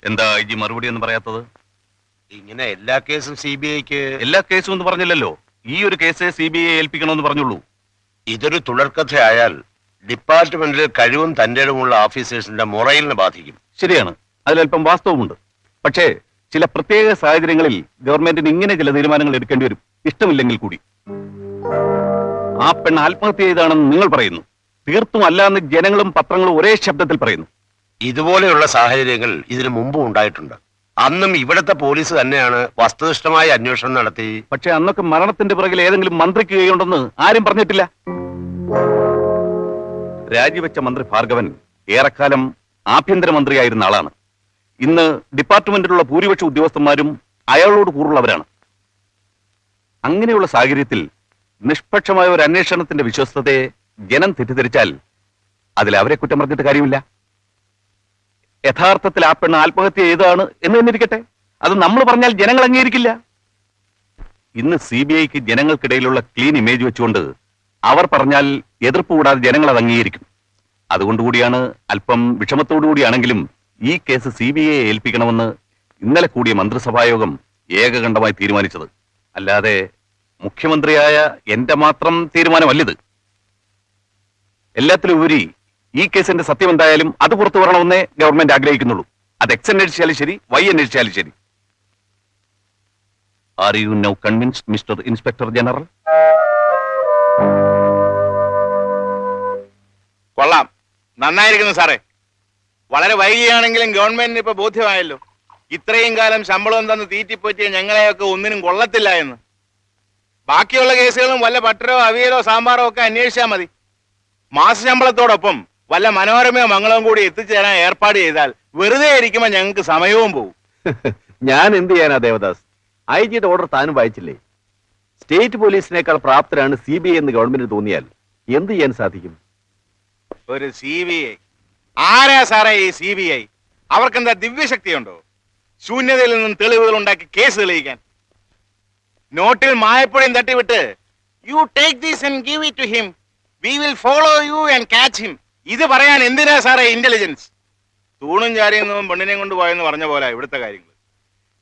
എന്താ ഇജി മറുപടി എന്ന് പറയാത്തത്? ഇങ്ങനെ എല്ലാ കേസും CBIക്ക്? എല്ലാ കേസും എന്ന് പറഞ്ഞില്ലല്ലോ, ഈ ഒരു കേസ് CBI ഏൽപ്പിക്കണമെന്ന് പറഞ്ഞുള്ളൂ. ഇതൊരു തുടർക്കഥയായാൽ ഡിപ്പാർട്ട്മെന്റിൽ കഴിവും തന്റേടമുള്ള ഓഫീസേഴ്സിന്റെ മൊറയിലിനെ ബാധിക്കും. ശരിയാണ്, അതിലല്പം വാസ്തവമുണ്ട്. പക്ഷേ ചില പ്രത്യേക സാഹചര്യങ്ങളിൽ ഗവൺമെന്റിന് ഇങ്ങനെ ചില തീരുമാനങ്ങൾ എടുക്കേണ്ടി വരും, ഇഷ്ടമില്ലെങ്കിൽ കൂടി. ആ പെണ്ണ് ആത്മഹത്യ ചെയ്താണെന്ന് നിങ്ങൾ പറയുന്നു, തീർത്തും അല്ലാന്ന് ജനങ്ങളും പത്രങ്ങളും ഒരേ ശബ്ദത്തിൽ പറയുന്നു. ഇതുപോലെയുള്ള സാഹചര്യങ്ങൾ ഇതിനു മുമ്പും ഉണ്ടായിട്ടുണ്ട്. അന്നും ഇവിടത്തെ പോലീസ് തന്നെയാണ് വസ്തുനിഷ്ഠമായ അന്വേഷണം നടത്തി. പക്ഷെ അന്നൊക്കെ മരണത്തിന്റെ പിറകിൽ ഏതെങ്കിലും മന്ത്രിക്ക് കൈയുണ്ടെന്ന് ആരും പറഞ്ഞിട്ടില്ല. രാജിവെച്ച മന്ത്രി ഭാർഗവൻ ഏറെക്കാലം ആഭ്യന്തരമന്ത്രിയായിരുന്ന ആളാണ്. ഇന്ന് ഡിപ്പാർട്ട്മെന്റിലുള്ള ഭൂരിപക്ഷ ഉദ്യോഗസ്ഥന്മാരും അയാളോട് കൂറുള്ളവരാണ്. അങ്ങനെയുള്ള സാഹചര്യത്തിൽ നിഷ്പക്ഷമായ ഒരു അന്വേഷണത്തിന്റെ വിശ്വസ്തതയെ ജനം തെറ്റിദ്ധരിച്ചാൽ അതിൽ അവരെ കുറ്റം പറഞ്ഞിട്ട് കാര്യമില്ല. യഥാർത്ഥത്തിൽ ആ പെണ്ണ് ആത്മഹത്യ ചെയ്തതാണ് എന്ന് തന്നെ ഇരിക്കട്ടെ, അത് നമ്മൾ പറഞ്ഞാൽ ജനങ്ങൾ അംഗീകരിക്കില്ല. ഇന്ന് CBIക്ക് ജനങ്ങൾക്കിടയിലുള്ള ക്ലീൻ ഇമേജ് വെച്ചുകൊണ്ട് അവർ പറഞ്ഞാൽ എതിർപ്പ് കൂടാതെ ജനങ്ങൾ അത് അംഗീകരിക്കും. അതുകൊണ്ടുകൂടിയാണ് അല്പം വിഷമത്തോടുകൂടിയാണെങ്കിലും ഈ കേസ് CBIയെ ഏൽപ്പിക്കണമെന്ന് ഇന്നലെ കൂടിയ മന്ത്രിസഭായോഗം ഏകകണ്ഠമായി തീരുമാനിച്ചത്. അല്ലാതെ മുഖ്യമന്ത്രിയായ എന്റെ മാത്രം തീരുമാനമല്ലിത്. എല്ലാത്തിലും ഉപരി ഈ കേസിന്റെ സത്യം എന്തായാലും അത് പുറത്തു വരണമെന്നേ ഗവൺമെന്റ് ആഗ്രഹിക്കുന്നുള്ളൂ. അത് X അന്വേഷിച്ചാലും ശരി, Y അന്വേഷിച്ചാലും ശരി. Are you now convinced mister inspector general? കൊള്ളാം, നന്നായിരിക്കുന്നു സാറേ. വളരെ വൈകിയാണെങ്കിലും ഗവൺമെന്റിന് ഇപ്പൊ ബോധ്യമായല്ലോ ഇത്രയും കാലം ശമ്പളം തന്ന് തീറ്റിപ്പോറ്റിയ ഞങ്ങളെയൊക്കെ ഒന്നിനും കൊള്ളത്തില്ല എന്ന്. ബാക്കിയുള്ള കേസുകളും വല്ല പട്ടരോ അവിയലോ സാമ്പാറോ ഒക്കെ അന്വേഷിച്ചാൽ മതി. മാസശമ്പളത്തോടൊപ്പം വല്ല മനോരമയോ മംഗളവും കൂടി എത്തിച്ചേരാൻ ഏർപ്പാട് ചെയ്താൽ വെറുതെ ഇരിക്കുമ്പോൾ ഞങ്ങൾക്ക് സമയവും പോകും. ഞാൻ എന്ത് ചെയ്യാനാ ദേവദാസ്? IG-യുടെ ഓർഡർ താനും വായിച്ചില്ലേ? സ്റ്റേറ്റ് പോലീസിനേക്കാൾ പ്രാപ്തരാണ് CBI എന്ന് ഗവൺമെന്റിന് തോന്നിയാൽ എന്ത് ചെയ്യാൻ സാധിക്കും? ഒരു CBI ആരാ സാറേ ഈ CBI? അവർക്കെന്താ ദിവ്യശക്തിയുണ്ടോ? ശൂന്യതയിൽ നിന്നും തെളിവുകൾ ഉണ്ടാക്കി കേസ് തെളിയിക്കാൻ. നോട്ടിൽ മായപ്പുഴയും തട്ടിവിട്ട് you take this and give it to him, we will follow you and catch him, ഇത് പറയാൻ എന്തിനാ സാറേ ഇന്റലിജൻസ്? തൂണും ചാരിയുന്നതും പെണ്ണിനെയും കൊണ്ട് പോയെന്ന് പറഞ്ഞ പോലെ ഇവിടുത്തെ കാര്യങ്ങൾ.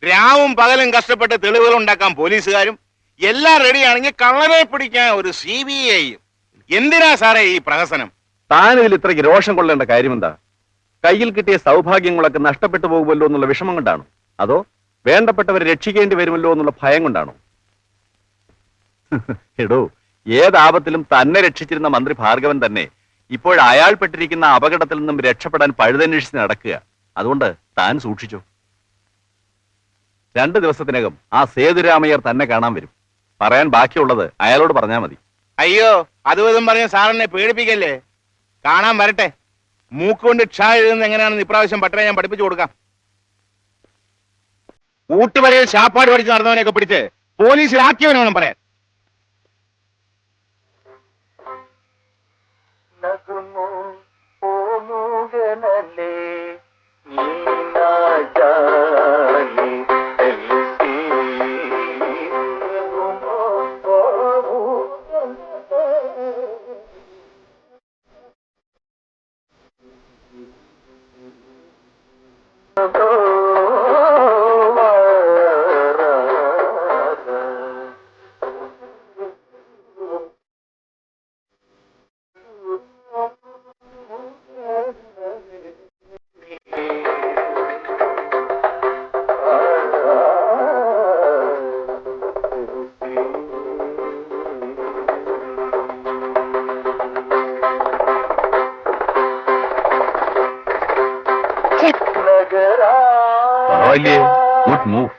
രാവും പകലും കഷ്ടപ്പെട്ട് തെളിവുകൾ ഉണ്ടാക്കാൻ പോലീസുകാരും എല്ലാം റെഡിയാണെങ്കിൽ കള്ളനെ പിടിക്കാൻ ഒരു CBI. എന്തിനാ സാറേ ഈ പ്രഹസനം? താൻ ഇതിൽ ഇത്രയ്ക്ക് രോഷം കൊള്ളേണ്ട കാര്യമെന്താ? കയ്യിൽ കിട്ടിയ സൗഭാഗ്യങ്ങളൊക്കെ നഷ്ടപ്പെട്ടു പോകുമല്ലോ എന്നുള്ള വിഷമം കൊണ്ടാണോ, അതോ വേണ്ടപ്പെട്ടവരെ രക്ഷിക്കേണ്ടി വരുമല്ലോ എന്നുള്ള ഭയം കൊണ്ടാണോ? എടോ, ഏതാപത്തിലും തന്നെ രക്ഷിച്ചിരുന്ന മന്ത്രി ഭാർഗവൻ തന്നെ ഇപ്പോൾ അയാൾ പെട്ടിരിക്കുന്ന അപകടത്തിൽ നിന്നും രക്ഷപ്പെടാൻ പഴുതന്വേഷിച്ച് നടക്കുക. അതുകൊണ്ട് താൻ സൂക്ഷിച്ചു. 2 ദിവസത്തിനകം ആ സേതുരാമയ്യർ തന്നെ കാണാൻ വരും. പറയാൻ ബാക്കിയുള്ളത് അയാളോട് പറഞ്ഞാൽ മതി. അയ്യോ, അതും പറഞ്ഞ സാറിനെ പേടിപ്പിക്കല്ലേ. കാണാൻ വരട്ടെ. മൂക്കുകൊണ്ട് ക്ഷ എഴുതുന്നത് എങ്ങനെയാണെന്ന് ഇപ്രാവശ്യം പട്ടരെ ഞാൻ പഠിപ്പിച്ചു കൊടുക്കാം. ഊട്ടുവരയിൽ ശാപ്പാട് പഠിച്ച് നടന്നവനെയൊക്കെ പിടിച്ച് പോലീസിലാക്കിയവന് വേണം പറയാൻ. Good move.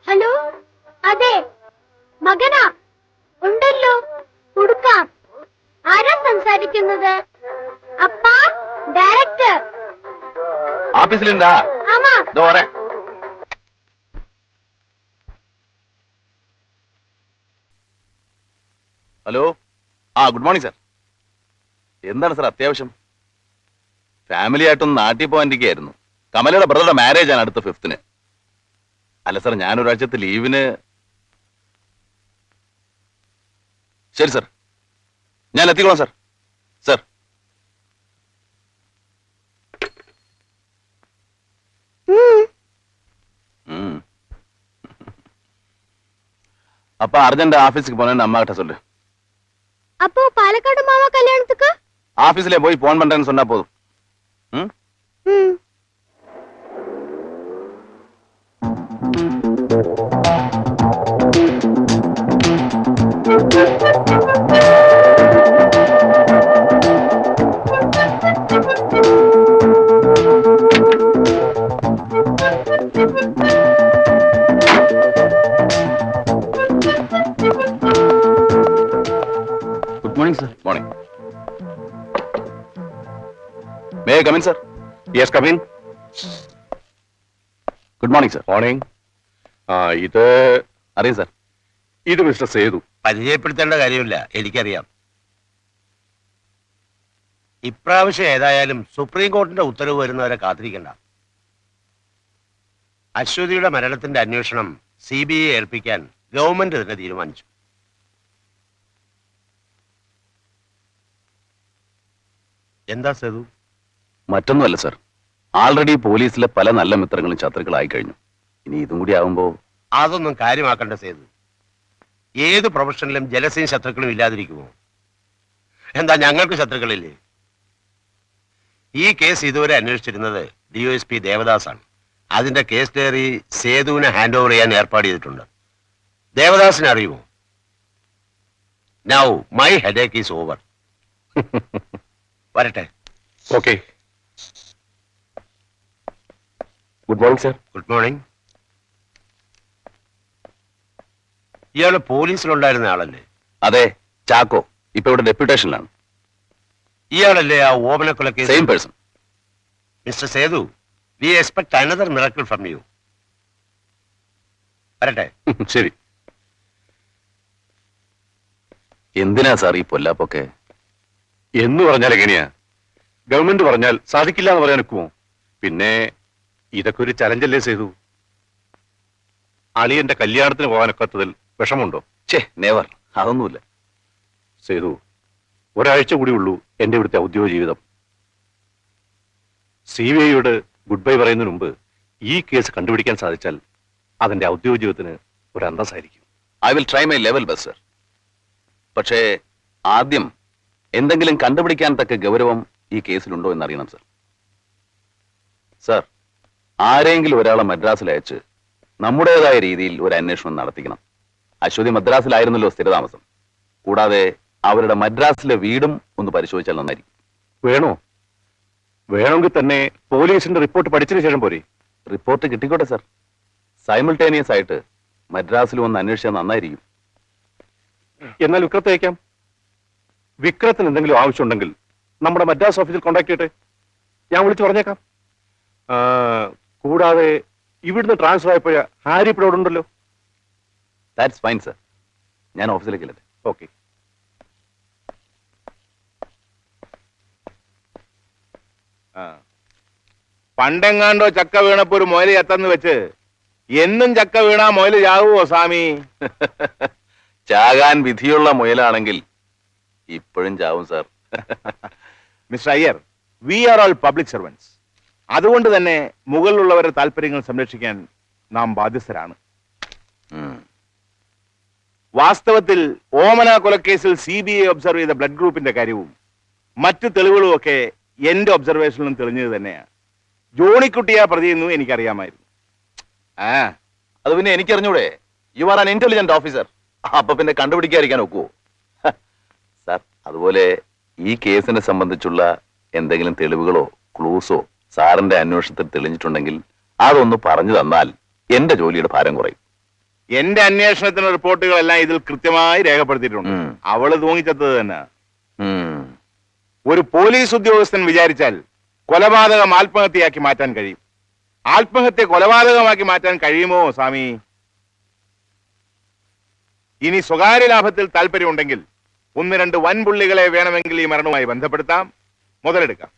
ഹലോ, അതെ മകനാ, ഉണ്ടല്ലോ, കൊടുക്കാം. ആരാ സംസാരിക്കുന്നത്? അപ്പാ, ഡയറക്ടർ ഓഫീസിലുണ്ടാ? ആമാ. Hello, good morning sir. എന്താണ് സാർ അത്യാവശ്യം? ഫാമിലി ആയിട്ടൊന്ന് നാട്ടിൽ പോകാനിരിക്കുകയായിരുന്നു. കമലയുടെ ബ്രദറുടെ മാരേജ് ആണ് അടുത്ത 5th. അല്ല സാർ, ഞാനൊരാഴ്ചത്തെ ലീവിന്. ശരി സാർ, ഞാൻ എത്തിക്കോളാം സാർ. സാർ, அப்பா அர்ஜென்ட் ஆபீஸ்க்கு போனேன்னு அம்மா கிட்ட சொல்லு. அப்போ பாலக்காடு மாமா கல்யாணத்துக்கு ஆபீஸ்ல போய் போன் பண்றேன்னு சொன்னா போதும். ம்? ம். Good morning, sir. Morning. May I come in, sir? Yes, come in. Good morning, sir. Morning. ഇത് അറിയാം സാർ. ഇത് മിസ്റ്റർ സേതു. പരിചയപ്പെടുത്തേണ്ട കാര്യമില്ല, എനിക്കറിയാം. ഇപ്രാവശ്യം ഏതായാലും സുപ്രീം കോടതിന്റെ ഉത്തരവ് വരുന്നവരെ കാത്തിരിക്കണ്ട. അശ്വതിയുടെ മരണത്തിന്റെ അന്വേഷണം CBI ഏൽപ്പിക്കാൻ ഗവൺമെന്റ് തന്നെ തീരുമാനിച്ചു. എന്താ സേതു? മറ്റൊന്നുമല്ല സാർ, ആൾറെഡി പോലീസിലെ പല നല്ല മിത്രങ്ങളും ശത്രുക്കളായി കഴിഞ്ഞു. ഇനി ഇതും കൂടി ആവുമ്പോ അതൊന്നും കാര്യമാക്കണ്ട സേതു. ഏത് പ്രൊഫഷനിലും ജലസീൻ ശത്രുക്കളും ഇല്ലാതിരിക്കുമോ? എന്താ ഞങ്ങൾക്ക് ശത്രുക്കളില്ലേ? ഈ കേസ് ഇതുവരെ അന്വേഷിച്ചിരുന്നത് DOSP ദേവദാസ് ആണ്. അതിന്റെ കേസ് ഡയറി സേതുവിനെ ഹാൻഡ് ഓവർ ചെയ്യാൻ ഏർപ്പാട് ചെയ്തിട്ടുണ്ട്. ദേവദാസിനെ അറിയുമോ? Now my headache is over. വരട്ടെ. Okay. Good morning sir. Good morning. ഇയാള് പോലീസിലുണ്ടായിരുന്ന ആളല്ലേ? അതെ, ചാക്കോ ഇപ്പൊ ഇവിടെ ഡെപ്യൂട്ടേഷനിലാണ്. ഇയാളല്ലേ ആ ഓമനക്കൊലക്കേസ്? Same person. Mister Sethu, we expect another miracle from you. വരട്ടെ. ശരി. എന്തിനാ സാർ ഈ പൊല്ലാപ്പൊക്കെ? എന്ന് പറഞ്ഞാൽ എങ്ങനെയാ? ഗവൺമെന്റ് പറഞ്ഞാൽ സാധിക്കില്ല എന്ന് പറയാൻ ഒക്കുമോ? പിന്നെ ഇതൊക്കെ ഒരു ചലഞ്ചല്ലേ സേതു? അളിയന്റെ കല്യാണത്തിന് പോകാനൊക്കത്തതിൽ വിഷമുണ്ടോ? ഛേ, നെവർ. അതൊന്നുമില്ല. സേതു, ഒരാഴ്ച കൂടി ഉള്ളൂ എന്റെ ഇവിടുത്തെ ഔദ്യോഗിക ജീവിതം. CBIയോട് ഗുഡ് ബൈ പറയുന്നതിന് മുമ്പ് ഈ കേസ് കണ്ടുപിടിക്കാൻ സാധിച്ചാൽ അതിന്റെ ഔദ്യോഗിക ജീവിതത്തിന് ഒരു അന്തസ്സായിരിക്കും. I will try my level best sir. പക്ഷേ ആദ്യം എന്തെങ്കിലും കണ്ടുപിടിക്കാൻ തക്ക ഗൗരവം ഈ കേസിലുണ്ടോ എന്നറിയണം സർ. സർ, ആരെങ്കിലും ഒരാളെ മദ്രാസിൽ അയച്ച് നമ്മുടേതായ രീതിയിൽ ഒരു അന്വേഷണം നടത്തിക്കണം. അശ്വതി മദ്രാസിലായിരുന്നല്ലോ സ്ഥിരതാമസം. കൂടാതെ അവരുടെ മദ്രാസിലെ വീടും ഒന്ന് പരിശോധിച്ചാൽ നന്നായിരിക്കും. വേണോ? വേണമെങ്കിൽ തന്നെ പോലീസിന്റെ റിപ്പോർട്ട് പഠിച്ചതിന് ശേഷം പോരെ? Report കിട്ടിക്കോട്ടെ sir. സൈമിൾട്ടേനിയസ് ആയിട്ട് മദ്രാസിൽ ഒന്ന് അന്വേഷിച്ചാൽ നന്നായിരിക്കും. എന്നാൽ വിക്രത്തെ അയക്കാം. വിക്രത്തിന് എന്തെങ്കിലും ആവശ്യമുണ്ടെങ്കിൽ നമ്മുടെ മദ്രാസ് ഓഫീസിൽ കോൺടാക്ട് ചെയ്യട്ടെ. ഞാൻ വിളിച്ചു പറഞ്ഞേക്കാം. കൂടാതെ ഇവിടുന്ന് ട്രാൻസ്ഫർ ആയപ്പോയ ഹാരി ഇപ്പോൾ അവിടെ ഉണ്ടല്ലോ. That's fine sir. ഞാൻ ഓഫീസിലേക്ക് അല്ലേ. ഓക്കെ. പണ്ടെങ്ങാണ്ടോ ചക്ക വീണപ്പോ ഒരു മുയല് ചത്തെന്ന് വെച്ച് എന്നും ചക്ക വീണാ മുയല് ചാവുമോ സ്വാമി? ചാകാൻ വിധിയുള്ള മുയലാണെങ്കിൽ ഇപ്പോഴും ചാവും sir. Mister Iyer, we are all public servants. അതുകൊണ്ട് തന്നെ മുകളിലുള്ളവരുടെ താല്പര്യങ്ങൾ സംരക്ഷിക്കാൻ നാം ബാധ്യസ്ഥരാണ്. വാസ്തവത്തിൽ ഓമന കൊലക്കേസിൽ CBI ഒബ്സർവ് ചെയ്ത ബ്ലഡ് ഗ്രൂപ്പിന്റെ കാര്യവും മറ്റു തെളിവുകളും ഒക്കെ എന്റെ ഒബ്സർവേഷനിലും തെളിഞ്ഞത് തന്നെയാണ്. ജോണിക്കുട്ടിയാ പ്രതിയെന്നും എനിക്കറിയാമായിരുന്നു. അത് പിന്നെ എനിക്കറിഞ്ഞൂടെ? You are an intelligent officer. അപ്പൊ പിന്നെ കണ്ടുപിടിക്കാതിരിക്കാൻ ഒക്കുവോ? സാർ, അതുപോലെ ഈ കേസിനെ സംബന്ധിച്ചുള്ള എന്തെങ്കിലും തെളിവുകളോ ക്ലൂസോ സാറിന്റെ അന്വേഷണത്തിൽ തെളിഞ്ഞിട്ടുണ്ടെങ്കിൽ അതൊന്ന് പറഞ്ഞു തന്നാൽ എന്റെ ജോലിയുടെ ഭാരം കുറയും. എന്റെ അന്വേഷണത്തിന് റിപ്പോർട്ടുകളെല്ലാം ഇതിൽ കൃത്യമായി രേഖപ്പെടുത്തിയിട്ടുണ്ട്. അവള് തൂങ്ങിച്ചത്തത് തന്നെ. ഒരു പോലീസ് ഉദ്യോഗസ്ഥൻ വിചാരിച്ചാൽ കൊലപാതകം ആത്മഹത്യയാക്കി മാറ്റാൻ കഴിയും. ആത്മഹത്യ കൊലപാതകമാക്കി മാറ്റാൻ കഴിയുമോ സ്വാമി? ഇനി സ്വകാര്യ ലാഭത്തിൽ താല്പര്യമുണ്ടെങ്കിൽ ഒന്ന് രണ്ട് വൻപുള്ളികളെ വേണമെങ്കിൽ ഈ മരണവുമായി ബന്ധപ്പെടുത്താം, മുതലെടുക്കാം.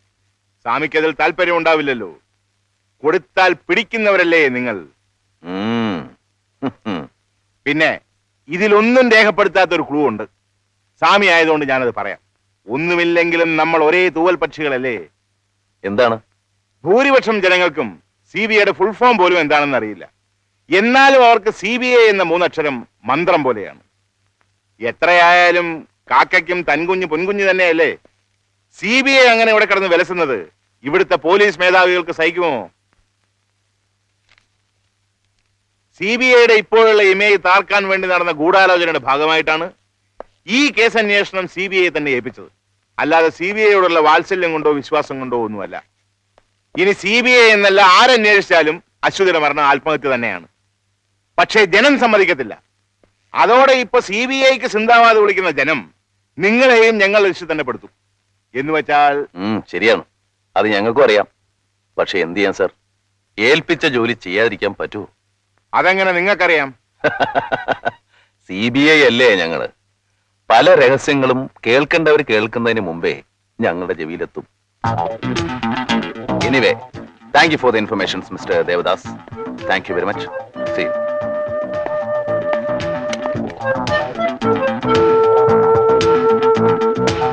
സ്വാമിക്ക് അതിൽ താല്പര്യം ഉണ്ടാവില്ലല്ലോ. കൊടുത്താൽ പിടിക്കുന്നവരല്ലേ നിങ്ങൾ. ഉം. പിന്നെ ഇതിലൊന്നും രേഖപ്പെടുത്താത്ത ഒരു ക്ലൂ ഉണ്ട്. സ്വാമി ആയതുകൊണ്ട് ഞാനത് പറയാം. ഒന്നുമില്ലെങ്കിലും നമ്മൾ ഒരേ തൂവൽ പക്ഷികളല്ലേ. എന്താണ്? ഭൂരിപക്ഷം ജനങ്ങൾക്കും CBIയുടെ ഫുൾ ഫോം പോലും എന്താണെന്ന് അറിയില്ല. എന്നാലും അവർക്ക് CBI എന്ന മൂന്നക്ഷരം മന്ത്രം പോലെയാണ്. എത്രയായാലും കാക്കയ്ക്കും തൻകുഞ്ഞ് പൊൻകുഞ്ഞ് തന്നെയല്ലേ. CBI അങ്ങനെ ഇവിടെ കിടന്ന് വിലസുന്നത് ഇവിടുത്തെ പോലീസ് മേധാവികൾക്ക് സഹിക്കുമോ? CBIയുടെ ഇപ്പോഴുള്ള ഇമേജ് താർക്കാൻ വേണ്ടി നടന്ന ഗൂഢാലോചനയുടെ ഭാഗമായിട്ടാണ് ഈ കേസ് അന്വേഷണം CBI തന്നെ ഏൽപ്പിച്ചത്. അല്ലാതെ CBIയോടുള്ള വാത്സല്യം കൊണ്ടോ വിശ്വാസം കൊണ്ടോ ഒന്നുമല്ല. ഇനി CBI എന്നല്ല ആരന്വേഷിച്ചാലും അശ്വതിയുടെ മരണം ആത്മഹത്യ തന്നെയാണ്. പക്ഷേ ജനം സമ്മതിക്കത്തില്ല. അതോടെ ഇപ്പൊ CBIക്ക് സിന്ദാബാദ് വിളിക്കുന്ന ജനം നിങ്ങളെയും ഞങ്ങൾ ലക്ഷ്യം തന്നെ പെടുത്തും. എന്ന് വെച്ചാൽ ശരിയാണ്, അത് ഞങ്ങൾക്കും അറിയാം. പക്ഷെ എന്ത് ചെയ്യാൻ സാർ? ഏൽപ്പിച്ച ജോലി ചെയ്യാതിരിക്കാൻ പറ്റുമോ? അതെങ്ങനെ നിങ്ങൾക്കറിയാം? CBI അല്ലേ ഞങ്ങള്. പല രഹസ്യങ്ങളും കേൾക്കേണ്ടവർ കേൾക്കുന്നതിന് മുമ്പേ ഞങ്ങളുടെ ചെവിയിലെത്തും. Anyway, thank you for the informations mister Devadas. Thank you very much. See U.